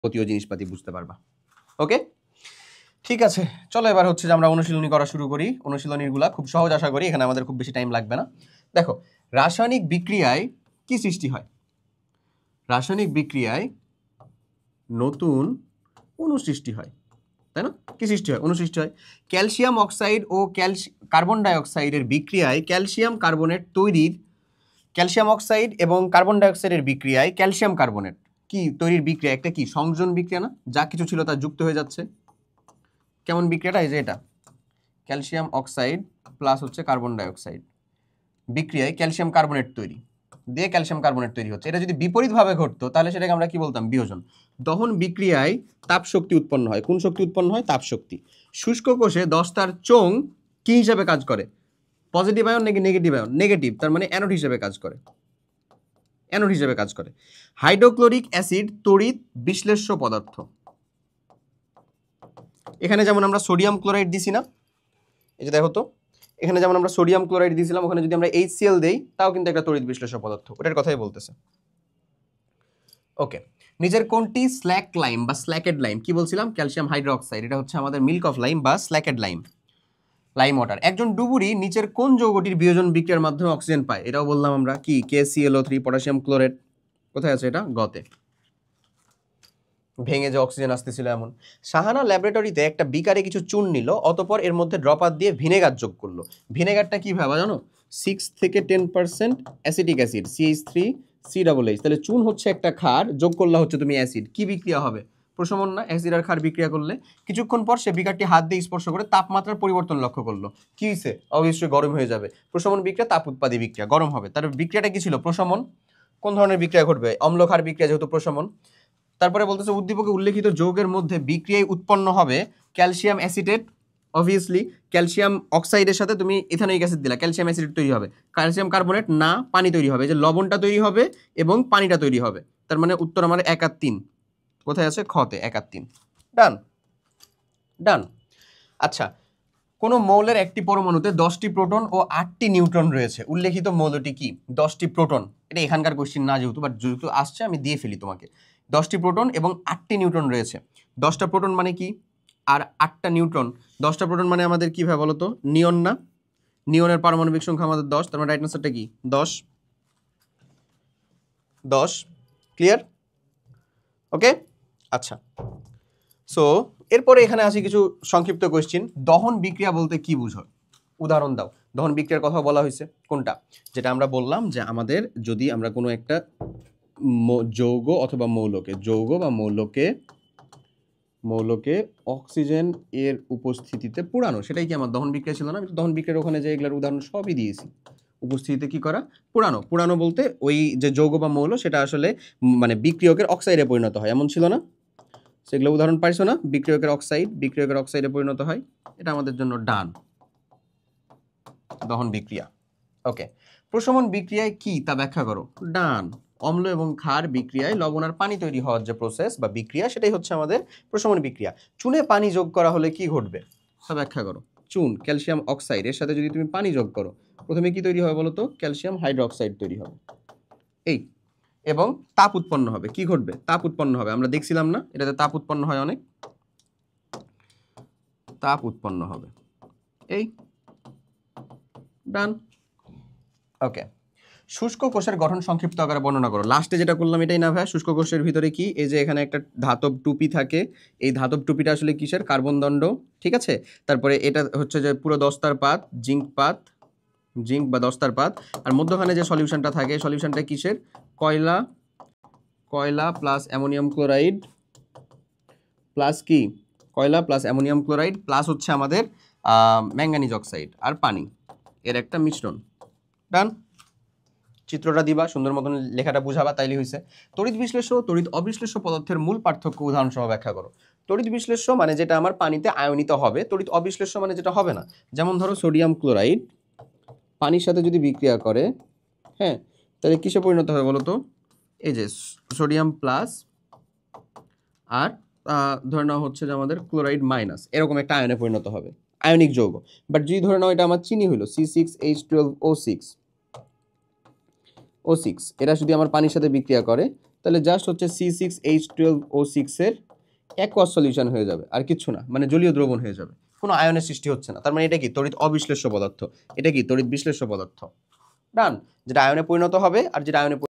যাবতীয় জিনিসপাতি বুঝতে পারবা। ওকে, ঠিক আছে, চলো এবার হচ্ছে যে আমরা অনুশীলনী করা শুরু করি। অনুশীলনীগুলা খুব সহজ আশা করি, এখানে আমাদের খুব বেশি টাইম লাগবে না। দেখো, রাসায়নিক বিক্রিয়ায় কি সৃষ্টি হয়? রাসায়নিক বিক্রিয়ায় নতুন অণু সৃষ্টি হয়, তাই না? কি সৃষ্টি হয়? অণু সৃষ্টি হয়। ক্যালসিয়াম অক্সাইড ও কার্বন ডাইঅক্সাইডের বিক্রিয়ায় ক্যালসিয়াম কার্বনেট তৈরির, ক্যালসিয়াম অক্সাইড এবং কার্বন ডাইঅক্সাইডের বিক্রিয়ায় ক্যালসিয়াম কার্বনেট কি তৈরির বিক্রিয়া? একটা কি সংযোজন বিক্রিয়া না? যা কিছু ছিল তা যুক্ত হয়ে যাচ্ছে। কেমন বিক্রিয়াটা? এই যে এটা ক্যালসিয়াম অক্সাইড প্লাস হচ্ছে কার্বন ডাইঅক্সাইড বিক্রিয়ায় ক্যালসিয়াম কার্বনেট তৈরি, দিয়ে ক্যালসিয়াম কার্বনেট তৈরি হচ্ছে। এটা যদি বিপরীতভাবে ঘটতো তাহলে সেটাকে আমরা কি বলতাম? বিয়োজন। দহন বিক্রিয়ায় তাপ শক্তি উৎপন্ন হয়। কোন শক্তি উৎপন্ন হয়? তাপ শক্তি। শুষ্ক কোষে দস্তার চোঙ কি হিসাবে কাজ করে? পজিটিভ আয়ন নাকি নেগেটিভ আয়ন? নেগেটিভ, তার মানে অ্যানোড হিসেবে কাজ করে। অ্যানোড হিসেবে কাজ করে। হাইড্রোক্লোরিক অ্যাসিড তড়িৎ বিশ্লেষ্য পদার্থ। এখানে যেমন আমরা সোডিয়াম ক্লোরাইড দিছি না, এই যে দেখো তো, এখানে যেমন আমরা সোডিয়াম ক্লোরাইড দিয়েছিলাম, ওখানে যদি আমরা HCl দেই তাও কিন্তু একটা তড়িৎ বিশ্লেষ্য পদার্থ, ওটার কথাই বলতেছে। ওকে, নিচের কোনটি স্ল্যাক লাইম বা স্ল্যাকেড লাইম? কি বলছিলাম? ক্যালসিয়াম হাইড্রোক্সাইড, এটা হচ্ছে আমাদের মিল্ক অফ লাইম বা স্ল্যাকেড লাইম, লাইম ওয়াটার। একজন ডুবুরি নিচের কোন যৌগটির বিয়োজন বিক্রিয়ার মাধ্যমে অক্সিজেন পায়? এটাও বললাম আমরা, কি? KClO3 potassium chlorate. কোথায় আছে এটা? গতে। ভেঙে যে অক্সিজেন আসতেছিল এমন। সাহানা ল্যাবরেটরিতে একটা বিকারে কিছু চুন নিল, অতঃপর এর মধ্যে ড্রপার দিয়ে ভিনেগার যোগ করলো। ভিনেগারটা কি ভাবা জানো? 6 থেকে 10% অ্যাসিটিক অ্যাসিড, CH3CH। তাহলে চুন হচ্ছে একটা ক্ষার, যোগ করলে হচ্ছে তুমি অ্যাসিড। কি বিক্রিয়া হবে? প্রশমন না? অ্যাসিড আর ক্ষার বিক্রিয়া করলে। কিছুক্ষণ পর সে বিকারটি হাত দিয়ে স্পর্শ করে তাপমাত্রার পরিবর্তন লক্ষ্য করলো। কি হয়েছে? অবশ্যই গরম হয়ে যাবে। প্রশমন বিক্রিয়া তাপ উৎপাদী বিক্রিয়া, গরম হবে। তার বিক্রিয়াটা কি ছিল? প্রশমন। কোন ধরনের বিক্রিয়া ঘটবে? অম্ল ক্ষার বিক্রিয়া, যেহেতু প্রশমন। তারপরে বলতেছে উদ্দীপকে উল্লেখিত যৌগের মধ্যে বিক্রিয়ায় উৎপন্ন হবে ক্যালসিয়াম অ্যাসিটেট। অবভিয়াসলি ক্যালসিয়াম অক্সাইডের সাথে তুমি ইথানোয়িক অ্যাসিড দিলা, ক্যালসিয়াম অ্যাসিটেট তৈরি হবে। ক্যালসিয়াম কার্বনেট না, পানি তৈরি হবে। যে লবণটা তৈরি হবে এবং পানিটা তৈরি হবে। তার মানে উত্তর আমার 1 আর 3 কোথায় আছে? খতে 1 আর 3। ডান, ডান। আচ্ছা, কোন মৌলের একটি পরমাণুতে 10টি প্রোটন ও 8টি নিউট্রন রয়েছে। উল্লেখিত মৌলটি কি? 10টি প্রোটন, এটা এখানকার কোশ্চেন না যেহেতু, বাট যেহেতু আসছে আমি দিয়ে ফেলি তোমাকে। 10টি প্রোটন এবং 8টি নিউট্রন রয়েছে। 10টা প্রোটন মানে কি? আর 8টা নিউট্রন। 10টা প্রোটন মানে আমাদের কি ভাবে বলো তো? নিয়ন না? নিয়নের পারমাণবিক সংখ্যা আমাদের 10, তার মানে রাইট আনসারটা কি? 10। 10 ক্লিয়ার? ওকে, আচ্ছা। সো এরপরে এখানে আসি কিছু সংক্ষিপ্ত কোশ্চেন। দহন বিক্রিয়া বলতে কি বুঝো? উদাহরণ দাও। দহন বিক্রিয়ার কথা বলা হয়েছে কোনটা? যেটা আমরা বললাম যে আমাদের যদি আমরা কোনো একটা যৌগ অথবা মৌলকে, যৌগ বা মৌলকে অক্সিজেন এর উপস্থিতিতে পোড়ানো, সেটাই কি আমার দহন বিক্রিয়া ছিল না? আমি দহন বিক্রিয়ার ওখানে যে এগুলোর উদাহরণ সবই দিয়েছি। উপস্থিতিতে কি করা? পোড়ানো। পোড়ানো বলতে ওই যে যৌগ বা মৌল সেটা আসলে মানে বিক্রিয়কের অক্সাইডে পরিণত হয়, এমন ছিল না? সেগুলো উদাহরণ পাইছো না? বিক্রিয়কের অক্সাইডে পরিণত হয়। এটা আমাদের জন্য ডান, দহন বিক্রিয়া। ওকে, প্রশমন বিক্রিয়ায় কি তা ব্যাখ্যা করো। ডান, অম্ল এবং ক্ষার বিক্রিয়ায় লবণ আর পানি তৈরি হওয়ার যে প্রসেস বা বিক্রিয়া, সেটাই হচ্ছে আমাদের প্রশমন বিক্রিয়া। চুনে পানি যোগ করা হলে কি ঘটবে তা ব্যাখ্যা করো। চুন, ক্যালসিয়াম অক্সাইড, এর সাথে যদি তুমি পানি যোগ করো, প্রথমে কি তৈরি হবে বলো তো? ক্যালসিয়াম হাইড্রোক্সাইড তৈরি হবে। এই, এবং তাপ উৎপন্ন হবে। কি ঘটবে? তাপ উৎপন্ন হবে। আমরা দেখছিলাম না এটাতে তাপ উৎপন্ন হয়, অনেক তাপ উৎপন্ন হবে। এই ডান। ওকে, শুষ্ক কোষের গঠন সংক্ষিপ্ত আকারে বর্ণনা করো। লাস্টে যেটা করলাম এটাই না ভাই? শুষ্ক কোষের ভিতরে কি? এই যে এখানে একটা ধাতব টুপি থাকে, এই ধাতব টুপিটা আসলে কিসের? কার্বন দণ্ড, ঠিক আছে? তারপরে এটা হচ্ছে যে পুরো দস্তার পাত, জিঙ্ক বা দস্তার পাত। আর মধ্যখানে যে সলিউশনটা থাকে, সলিউশনটা কিসের? কয়লা প্লাস অ্যামোনিয়াম ক্লোরাইড প্লাস কি? কয়লা প্লাস অ্যামোনিয়াম ক্লোরাইড প্লাস হচ্ছে আমাদের ম্যাঙ্গানিজ অক্সাইড আর পানি, এর একটা মিশ্রণ। ডান। চিত্রটা দিবা, সুন্দর মতন লেখাটা বুঝাবা, তাইলে হয়েছে। তড়িৎ বিশ্লেষ্য তড়িৎ অবিশ্লেষ্য পদার্থের মূল পার্থক্য উদাহরণ সহ ব্যাখ্যা করো। তড়িৎ বিশ্লেষ্য মানে যেটা আমার পানিতে আয়নিত হবে, তড়িৎ অবিশ্লেষ্য মানে যেটা হবে না। যেমন ধরো সোডিয়াম ক্লোরাইড পানির সাথে যদি বিক্রিয়া করে, হ্যাঁ, তাহলে কিসে পরিণত হবে বলো তো? এই যে সোডিয়াম প্লাস আর ধরে নেওয়া হচ্ছে যে আমাদের ক্লোরাইড মাইনাস, এরকম একটা আয়নে পরিণত হবে, আয়নিক যৌগ। বাট যদি ধরে নাও এটা আমার চিনি হলো C6H12O6, এটা যদি আমার পানির সাথে বিক্রিয়া করে তাহলে জাস্ট হচ্ছে C6H12O6 এর অ্যাকোয়াস সলিউশন হয়ে যাবে, আর কিছু না, মানে জলীয় দ্রবণ হয়ে যাবে, কোনো আয়নের সৃষ্টি হচ্ছে না। তার মানে এটা কি তড়িৎ অবিশ্লেষ্য পদার্থ, এটা কি তড়িৎ বিশ্লেষ্য পদার্থ। ডান, যেটা আয়নে পরিণত হবে আর যেটা আয়নে